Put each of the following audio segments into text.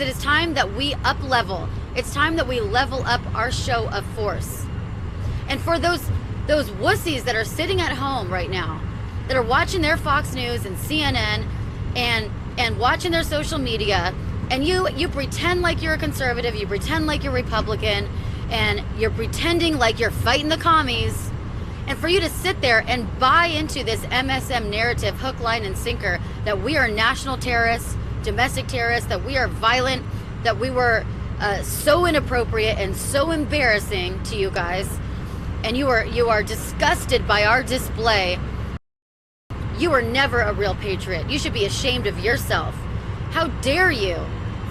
It is time that we up level. It's time that we level up our show of force. And for those wussies that are sitting at home right now, that are watching their Fox News and CNN and watching their social media, and you pretend like you're a conservative, you pretend like you're Republican, and you're pretending like you're fighting the commies, and for you to sit there and buy into this MSM narrative, hook, line, and sinker, that we are national terrorists, domestic terrorists, that we are violent, that we were so inappropriate and so embarrassing to you guys, and you are disgusted by our display. You are never a real patriot. You should be ashamed of yourself. How dare you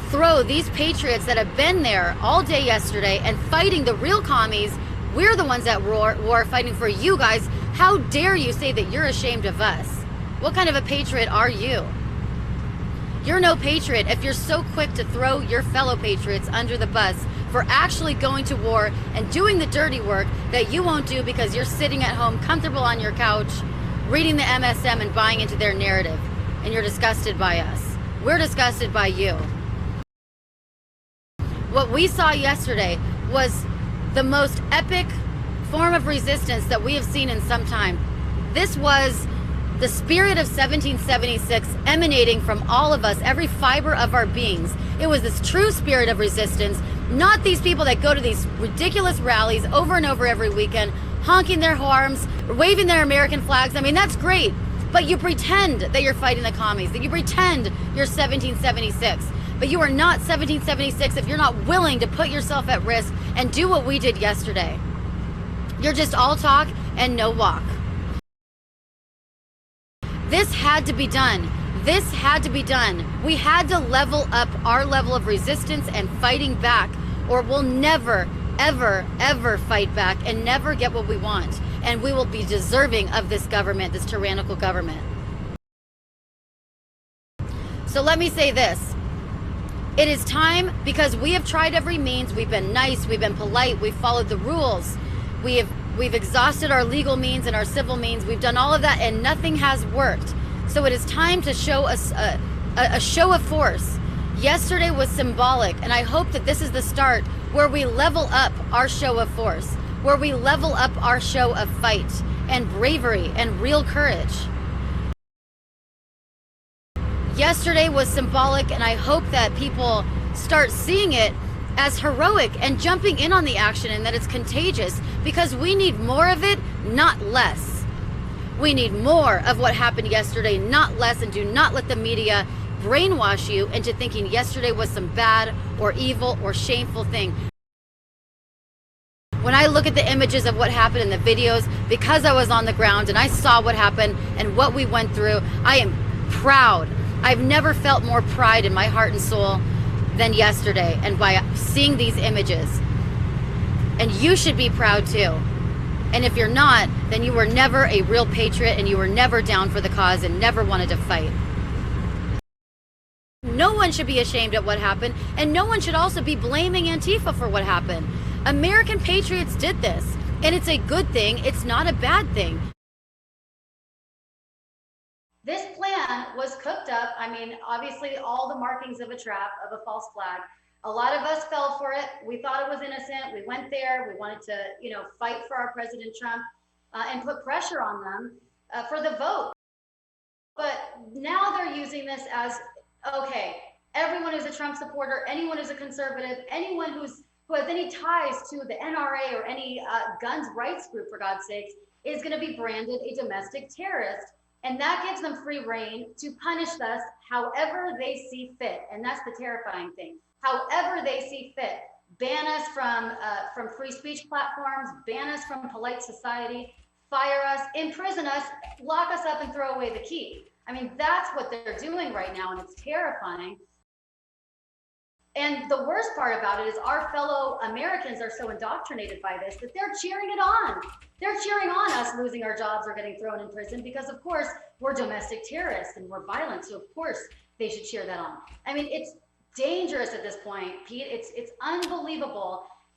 throw these patriots that have been there all day yesterday and fighting the real commies? We're the ones at war fighting for you guys. How dare you say that you're ashamed of us? What kind of a patriot are you? You're no patriot if you're so quick to throw your fellow patriots under the bus for actually going to war and doing the dirty work that you won't do because you're sitting at home comfortable on your couch reading the MSM and buying into their narrative, and you're disgusted by us. We're disgusted by you. What we saw yesterday was the most epic form of resistance that we have seen in some time. This was the spirit of 1776 emanating from all of us, every fiber of our beings. It was this true spirit of resistance, not these people that go to these ridiculous rallies over and over every weekend, honking their horns, waving their American flags. I mean, that's great, but you pretend that you're fighting the commies, that you pretend you're 1776. But you are not 1776 if you're not willing to put yourself at risk and do what we did yesterday. You're just all talk and no walk. This had to be done. This had to be done. We had to level up our level of resistance and fighting back, or we'll never, ever, ever fight back and never get what we want. And we will be deserving of this government, this tyrannical government. So let me say this. It is time, because we have tried every means. We've been nice, we've been polite, we've followed the rules. We've exhausted our legal means and our civil means. We've done all of that and nothing has worked. So it is time to show us a show of force. Yesterday was symbolic, and I hope that this is the start where we level up our show of force, where we level up our show of fight and bravery and real courage. Yesterday was symbolic, and I hope that people start seeing it as heroic and jumping in on the action, and that it's contagious, because we need more of it, not less. We need more of what happened yesterday, not less, and do not let the media brainwash you into thinking yesterday was some bad or evil or shameful thing. When I look at the images of what happened in the videos, because I was on the ground and I saw what happened and what we went through, I am proud. I've never felt more pride in my heart and soul than yesterday, and by seeing these images. And you should be proud too. And if you're not, then you were never a real patriot, and you were never down for the cause and never wanted to fight. No one should be ashamed at what happened, and no one should also be blaming Antifa for what happened. American patriots did this, and it's a good thing. It's not a bad thing. This plan was cooked up. I mean, obviously all the markings of a trap, of a false flag. A lot of us fell for it. We thought it was innocent. We went there. We wanted to, fight for our President Trump and put pressure on them for the vote. But now they're using this as, okay, everyone who's a Trump supporter, anyone who's a conservative, anyone who has any ties to the NRA or any guns rights group, for God's sakes, is going to be branded a domestic terrorist. And that gives them free reign to punish us however they see fit. And that's the terrifying thing. However they see fit. Ban us from free speech platforms, ban us from polite society, fire us, imprison us, lock us up and throw away the key. I mean, that's what they're doing right now, and it's terrifying. And the worst part about it is our fellow Americans are so indoctrinated by this that they're cheering it on. They're cheering on us losing our jobs or getting thrown in prison because, of course, we're domestic terrorists and we're violent. So, of course, they should cheer that on. I mean, it's dangerous at this point, Pete. It's unbelievable